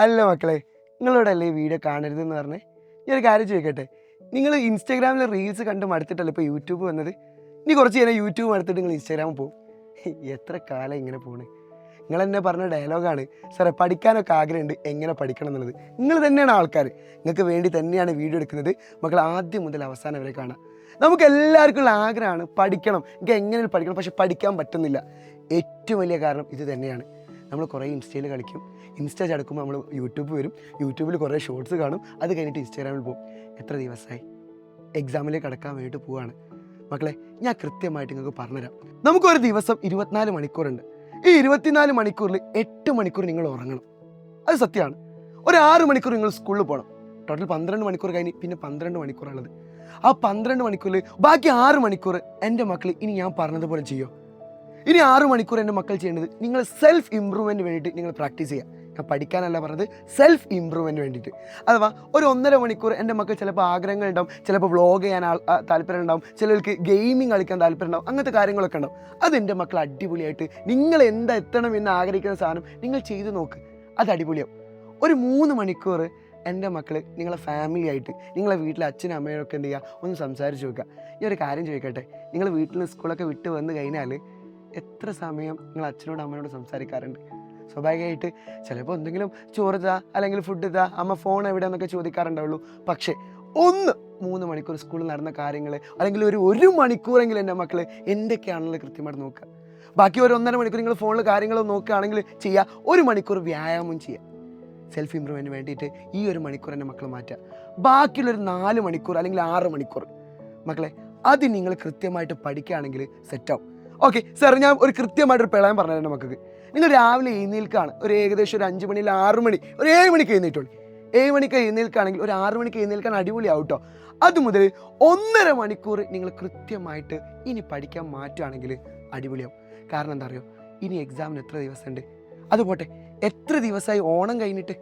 അല്ല മക്കളെ, നിങ്ങളോടല്ലേ ഈ വീഡിയോ കാണരുതെന്ന് പറഞ്ഞേ. ഞാനൊരു കാര്യം ചോദിക്കട്ടെ, നിങ്ങൾ ഇൻസ്റ്റാഗ്രാമിൽ റീൽസ് കണ്ട് മടുത്തിട്ടല്ലേ ഇപ്പോൾ യൂട്യൂബ് വന്നത്? ഇനി കുറച്ച് നേരം യൂട്യൂബ് മടുത്തിട്ട് നിങ്ങൾ ഇൻസ്റ്റാഗ്രാമിൽ പോകും. എത്ര കാലം ഇങ്ങനെ പോണ്? നിങ്ങൾ എന്നെ പറഞ്ഞ ഡയലോഗാണ്, സാറേ പഠിക്കാനൊക്കെ ആഗ്രഹമുണ്ട്, എങ്ങനെ പഠിക്കണം എന്നുള്ളത്. നിങ്ങൾ തന്നെയാണ് ആൾക്കാർ, നിങ്ങൾക്ക് വേണ്ടി തന്നെയാണ് വീഡിയോ എടുക്കുന്നത്. മക്കൾ ആദ്യം മുതൽ അവസാനം വരെ കാണാം. നമുക്ക് എല്ലാവർക്കും ഉള്ള ആഗ്രഹമാണ് പഠിക്കണം, എനിക്ക് എങ്ങനെ പഠിക്കണം, പക്ഷെ പഠിക്കാൻ പറ്റുന്നില്ല. ഏറ്റവും വലിയ കാരണം ഇത് തന്നെയാണ്. നമ്മൾ കുറേ ഇൻസ്റ്റയിൽ കളിക്കും, ഇൻസ്റ്റ ചടക്കുമ്പോൾ നമ്മൾ യൂട്യൂബ് വരും, യൂട്യൂബിൽ കുറേ ഷോർട്സ് കാണും, അത് കഴിഞ്ഞിട്ട് ഇൻസ്റ്റാഗ്രാമിൽ പോകും. എത്ര ദിവസമായി എക്സാമിലേക്ക് കടക്കാൻ വേണ്ടിയിട്ട് പോവുകയാണ്. മക്കളെ, ഞാൻ കൃത്യമായിട്ട് നിങ്ങൾക്ക് പറഞ്ഞുതരാം. നമുക്കൊരു ദിവസം 24 മണിക്കൂറുണ്ട്. ഈ 24 മണിക്കൂറിൽ 8 മണിക്കൂർ നിങ്ങൾ ഉറങ്ങണം, അത് സത്യമാണ്. ഒരു 6 മണിക്കൂർ നിങ്ങൾ സ്കൂളിൽ പോകണം. ടോട്ടൽ 12 മണിക്കൂർ കഴിഞ്ഞ് പിന്നെ 12 മണിക്കൂറുള്ളത്. ആ 12 മണിക്കൂറിൽ ബാക്കി 6 മണിക്കൂർ എൻ്റെ മക്കൾ ഇനി ഞാൻ പറഞ്ഞതുപോലെ ചെയ്യുമോ? ഇനി 6 മണിക്കൂർ എൻ്റെ മക്കൾ ചെയ്യേണ്ടത് നിങ്ങൾ സെൽഫ് ഇമ്പ്രൂവ്മെൻറ്റ് വേണ്ടിയിട്ട് നിങ്ങൾ പ്രാക്ടീസ് ചെയ്യുക. ഞാൻ പഠിക്കാനല്ല പറഞ്ഞത്, സെൽഫ് ഇമ്പ്രൂവ്മെൻറ്റ് വേണ്ടിയിട്ട്. അഥവാ ഒരു 1.5 മണിക്കൂർ എൻ്റെ മക്കൾ ചിലപ്പോൾ ആഗ്രഹങ്ങളുണ്ടാവും, ചിലപ്പോൾ വ്ളോഗ് ചെയ്യാൻ താല്പര്യം ഉണ്ടാവും, ചിലർക്ക് ഗെയിമിംഗ് കളിക്കാൻ താല്പര്യം ഉണ്ടാവും, അങ്ങനത്തെ കാര്യങ്ങളൊക്കെ ഉണ്ടാവും. അത് എൻ്റെ മക്കൾ അടിപൊളിയായിട്ട് നിങ്ങൾ എന്താ എത്തണം എന്ന് ആഗ്രഹിക്കുന്ന സാധനം നിങ്ങൾ ചെയ്ത് നോക്ക്, അത് അടിപൊളിയാവും. ഒരു 3 മണിക്കൂർ എൻ്റെ മക്കൾ നിങ്ങളെ ഫാമിലി ആയിട്ട്, നിങ്ങളെ വീട്ടിലെ അച്ഛനും അമ്മയൊക്കെ എന്ത് ചെയ്യുക, ഒന്ന് സംസാരിച്ച് നോക്കുക. ഈ ഒരു കാര്യം ചോദിക്കട്ടെ, നിങ്ങൾ വീട്ടിൽ നിന്ന് സ്കൂളൊക്കെ വിട്ട് വന്ന് കഴിഞ്ഞാൽ എത്ര സമയം നിങ്ങൾ അച്ഛനോട് അമ്മയോട് സംസാരിക്കാറുണ്ട്? സ്വാഭാവികമായിട്ട് ചിലപ്പോൾ എന്തെങ്കിലും ചോറ് താ, അല്ലെങ്കിൽ ഫുഡ് താ, അമ്മ ഫോൺ എവിടെയെന്നൊക്കെ ചോദിക്കാറുണ്ടാവുള്ളൂ. പക്ഷേ 3 മണിക്കൂർ സ്കൂളിൽ നടന്ന കാര്യങ്ങൾ, അല്ലെങ്കിൽ ഒരു മണിക്കൂറെങ്കിലും എൻ്റെ മക്കൾ എന്തൊക്കെയാണെന്നുള്ളത് കൃത്യമായിട്ട് നോക്കുക. ബാക്കി ഒരു 1.5 മണിക്കൂർ നിങ്ങൾ ഫോണിൽ കാര്യങ്ങൾ നോക്കുകയാണെങ്കിൽ ചെയ്യുക. 1 മണിക്കൂർ വ്യായാമം ചെയ്യുക. സെൽഫ് ഇമ്പ്രൂവ്മെൻറ്റിന് വേണ്ടിയിട്ട് ഈ 1 മണിക്കൂർ എൻ്റെ മക്കൾ മാറ്റുക. ബാക്കിയുള്ളൊരു 4 മണിക്കൂർ അല്ലെങ്കിൽ 6 മണിക്കൂർ മക്കളെ, അത് നിങ്ങൾ കൃത്യമായിട്ട് പഠിക്കുകയാണെങ്കിൽ സെറ്റാവും. ഓക്കെ സാർ, ഞാൻ ഒരു കൃത്യമായിട്ടൊരു പ്രളയം പറഞ്ഞത് എൻ്റെ മക്കൾക്ക്. നിങ്ങൾ രാവിലെ എഴുന്നേൽക്കുകയാണ്, ഒരു ഏകദേശം ഒരു 5 മണി, 6 മണി, ഒരു 7 മണിക്ക് എഴുന്നേറ്റുള്ളൂ. 7 മണിക്ക് എഴുന്നേൽക്കുകയാണെങ്കിൽ ഒരു 6 മണിക്ക് എഴുന്നേൽക്കാൻ അടിപൊളിയാവും കേട്ടോ. അതുമുതൽ 1.5 മണിക്കൂർ നിങ്ങൾ കൃത്യമായിട്ട് ഇനി പഠിക്കാൻ മാറ്റുകയാണെങ്കിൽ അടിപൊളിയാവും. കാരണം എന്താ അറിയോ, ഇനി എക്സാമിന് എത്ര ദിവസമുണ്ട്? അതുപോട്ടെ, എത്ര ദിവസമായി ഓണം കഴിഞ്ഞിട്ട്?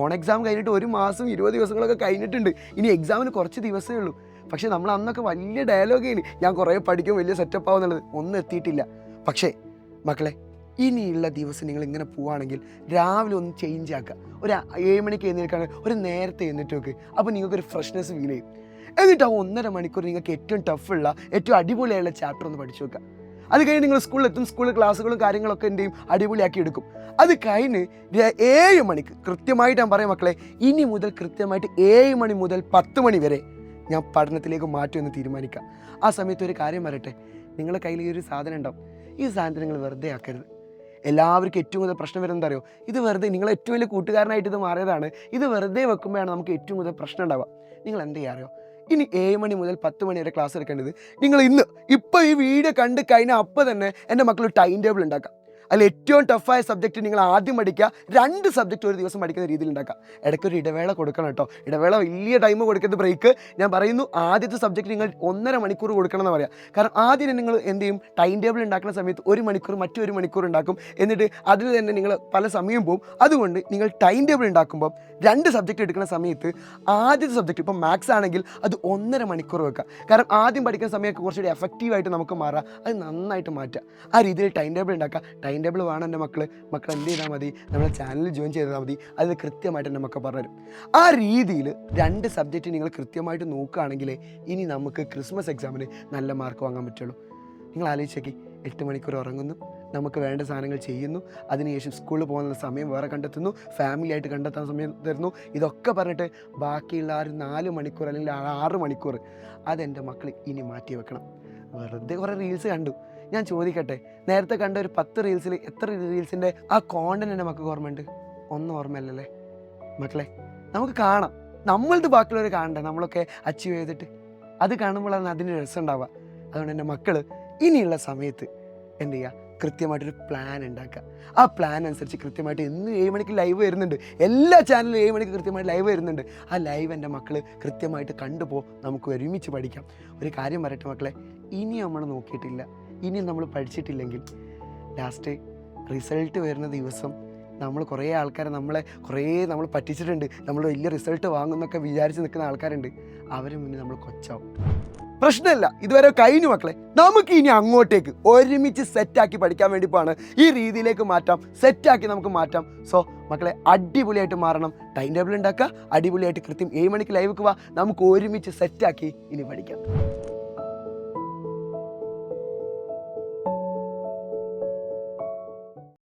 ഓണം എക്സാം കഴിഞ്ഞിട്ട് 1 മാസം 20 ദിവസങ്ങളൊക്കെ കഴിഞ്ഞിട്ടുണ്ട്. ഇനി എക്സാമിന് കുറച്ച് ദിവസമേ ഉള്ളൂ. പക്ഷേ നമ്മൾ അന്നൊക്കെ വലിയ ഡയലോഗേന്, ഞാൻ കുറേ പഠിക്കും, വലിയ സെറ്റപ്പ് ആവും എന്നുള്ളത് ഒന്നും എത്തിയിട്ടില്ല. പക്ഷേ മക്കളെ, ഇനിയുള്ള ദിവസം നിങ്ങൾ ഇങ്ങനെ പോവുകയാണെങ്കിൽ രാവിലെ ഒന്ന് ചേഞ്ച് ആക്കുക. ഒരു 7 മണിക്ക് എഴുന്നേൽക്കുകയാണെങ്കിൽ ഒരു നേരത്തെ എഴുന്നേറ്റ് നോക്ക്. അപ്പോൾ നിങ്ങൾക്കൊരു ഫ്രഷ്നെസ് ഫീൽ ചെയ്യും. എന്നിട്ട് ആ 1.5 മണിക്കൂർ നിങ്ങൾക്ക് ഏറ്റവും ടഫുള്ള, ഏറ്റവും അടിപൊളിയായുള്ള ചാപ്റ്റർ ഒന്ന് പഠിച്ചു വെക്കുക. അത് കഴിഞ്ഞ് നിങ്ങൾ സ്കൂളിലെത്തും, സ്കൂളിൽ ക്ലാസ്സുകളും കാര്യങ്ങളൊക്കെ എന്ത് ചെയ്യും, അടിപൊളിയാക്കി എടുക്കും. അത് കഴിഞ്ഞ് 7 മണിക്ക് കൃത്യമായിട്ട് ഞാൻ പറയാം മക്കളെ, ഇനി മുതൽ കൃത്യമായിട്ട് 7 മണി മുതൽ 10 മണി വരെ ഞാൻ പഠനത്തിലേക്ക് മാറ്റുമെന്ന് തീരുമാനിക്കാം. ആ സമയത്ത് ഒരു കാര്യം പറയട്ടെ, നിങ്ങളുടെ കയ്യിൽ ഈ ഒരു സാധനം ഉണ്ടാവും. ഈ സാധനത്തിൽ നിങ്ങൾ വെറുതെ ആക്കരുത്. എല്ലാവർക്കും ഏറ്റവും കൂടുതൽ പ്രശ്നം വരുന്നത് അറിയോ, ഇത് വെറുതെ, നിങ്ങൾ ഏറ്റവും വലിയ കൂട്ടുകാരനായിട്ട് ഇത് മാറിയതാണ്, ഇത് വെറുതെ വെക്കുമ്പോഴാണ് നമുക്ക് ഏറ്റവും കൂടുതൽ പ്രശ്നം ഉണ്ടാവുക. നിങ്ങൾ എന്ത് ചെയ്യാറിയോ, ഇനി 7 മണി മുതൽ 10 മണി വരെ ക്ലാസ് എടുക്കേണ്ടത് നിങ്ങൾ ഇപ്പോൾ ഈ വീഡിയോ കണ്ട് കഴിഞ്ഞാൽ അപ്പോൾ തന്നെ എൻ്റെ മക്കൾ ടൈം ടേബിൾ ഉണ്ടാക്കാം. അതിൽ ഏറ്റവും ടഫായ സബ്ജക്റ്റ് നിങ്ങൾ ആദ്യം പഠിക്കുക, 2 സബ്ജക്റ്റ് ഒരു ദിവസം പഠിക്കുന്ന രീതിയിൽ ഉണ്ടാക്കുക. ഇടയ്ക്കൊരു ഇടവേള കൊടുക്കണം കേട്ടോ. ഇടവേള വലിയ ടൈം കൊടുക്കരുത്, ബ്രേക്ക്. ഞാൻ പറയുന്നു, ആദ്യത്തെ സബ്ജക്റ്റ് നിങ്ങൾ 1.5 മണിക്കൂർ കൊടുക്കണം എന്ന് പറയാം. കാരണം ആദ്യം നിങ്ങൾ എന്ത് ചെയ്യും, ടൈം ടേബിൾ ഉണ്ടാക്കുന്ന സമയത്ത് 1 മണിക്കൂർ മറ്റൊരു മണിക്കൂർ ഉണ്ടാക്കും. എന്നിട്ട് അതിൽ തന്നെ നിങ്ങൾ പല സമയം പോകും. അതുകൊണ്ട് നിങ്ങൾ ടൈം ടേബിൾ ഉണ്ടാക്കുമ്പോൾ 2 സബ്ജക്റ്റ് എടുക്കുന്ന സമയത്ത് ആദ്യത്തെ സബ്ജക്റ്റ്, ഇപ്പോൾ മാത്സ് ആണെങ്കിൽ അത് 1.5 മണിക്കൂർ വെക്കുക. കാരണം ആദ്യം പഠിക്കുന്ന സമയമൊക്കെ കുറച്ചുകൂടി എഫക്റ്റീവായിട്ട് നമുക്ക് മാറാം. അത് നന്നായിട്ട് മാറ്റുക. ആ രീതിയിൽ ടൈം ടേബിൾ ഉണ്ടാക്കുക. ടൈം ടേബിൾ വേണം എൻ്റെ മക്കൾ എന്ത് ചെയ്താൽ മതി, നമ്മുടെ ചാനലിൽ ജോയിൻ ചെയ്താൽ മതി. അതിൽ കൃത്യമായിട്ട് എൻ്റെ മക്കൾ പറഞ്ഞുതരും. ആ രീതിയിൽ 2 സബ്ജക്റ്റ് നിങ്ങൾ കൃത്യമായിട്ട് നോക്കുകയാണെങ്കിൽ ഇനി നമുക്ക് ക്രിസ്മസ് എക്സാമിന് നല്ല മാർക്ക് വാങ്ങാൻ പറ്റുള്ളൂ. നിങ്ങൾ ആലോചിച്ചേക്ക്, 8 മണിക്കൂർ ഉറങ്ങുന്നു, നമുക്ക് വേണ്ട സാധനങ്ങൾ ചെയ്യുന്നു, അതിനുശേഷം സ്കൂളിൽ പോകുന്ന സമയം വേറെ കണ്ടെത്തുന്നു, ഫാമിലി ആയിട്ട് കണ്ടെത്താൻ സമയം തരുന്നു. ഇതൊക്കെ പറഞ്ഞിട്ട് ബാക്കിയുള്ള 4 മണിക്കൂർ അല്ലെങ്കിൽ 6 മണിക്കൂർ അതെൻ്റെ മക്കൾ ഇനി മാറ്റി വെക്കണം. വെറുതെ കുറേ റീൽസ് കണ്ടു. ഞാൻ ചോദിക്കട്ടെ, നേരത്തെ കണ്ട ഒരു 10 റീൽസിൽ എത്ര റീൽസിൻ്റെ ആ കോണ്ടന്റ് എൻ്റെ മക്കൾക്ക് ഓർമ്മയുണ്ട്? ഒന്നും ഓർമ്മയല്ലല്ലേ മക്കളെ? നമുക്ക് കാണാം, നമ്മളത് ബാക്കിയുള്ളവർ കാണണ്ടേ, നമ്മളൊക്കെ അച്ചീവ് ചെയ്തിട്ട്. അത് കാണുമ്പോഴാണ് അതിന് രസം ഉണ്ടാവുക. അതുകൊണ്ട് എൻ്റെ മക്കൾ ഇനിയുള്ള സമയത്ത് എന്ത് ചെയ്യുക, കൃത്യമായിട്ടൊരു പ്ലാൻ ഉണ്ടാക്കുക. ആ പ്ലാൻ അനുസരിച്ച് കൃത്യമായിട്ട് ഇന്ന് 7 മണിക്ക് ലൈവ് വരുന്നുണ്ട്, എല്ലാ ചാനലിലും 7 മണിക്ക് കൃത്യമായിട്ട് ലൈവ് വരുന്നുണ്ട്. ആ ലൈവ് എൻ്റെ മക്കൾ കൃത്യമായിട്ട് കണ്ടുപോ, നമുക്ക് ഒരുമിച്ച് പഠിക്കാം. ഒരു കാര്യം പറയട്ടെ മക്കളെ, ഇനി നമ്മൾ നോക്കിയിട്ടില്ല, ഇനി നമ്മൾ പഠിച്ചിട്ടില്ലെങ്കിൽ ലാസ്റ്റ് റിസൾട്ട് വരുന്ന ദിവസം നമ്മൾ കുറേ ആൾക്കാരെ നമ്മൾ പറ്റിച്ചിട്ടുണ്ട്, നമ്മൾ വലിയ റിസൾട്ട് വാങ്ങുമെന്നൊക്കെ വിചാരിച്ച് നിൽക്കുന്ന ആൾക്കാരുണ്ട്. അവരെ മുന്നിൽ നമ്മൾ കൊച്ചാവും. പ്രശ്നമില്ല, ഇതുവരെ കഴിഞ്ഞു മക്കളെ. നമുക്ക് ഇനി അങ്ങോട്ടേക്ക് ഒരുമിച്ച് സെറ്റാക്കി പഠിക്കാൻ വേണ്ടി പോവാണ്. ഈ രീതിയിലേക്ക് മാറ്റാം, സെറ്റാക്കി നമുക്ക് മാറ്റാം. സോ മക്കളെ അടിപൊളിയായിട്ട് മാറണം. ടൈം ടേബിൾ ഉണ്ടാക്കുക, അടിപൊളിയായിട്ട് കൃത്യം 7 മണിക്ക് ലൈവ് വാ. നമുക്ക് ഒരുമിച്ച് സെറ്റാക്കി ഇനി പഠിക്കാം.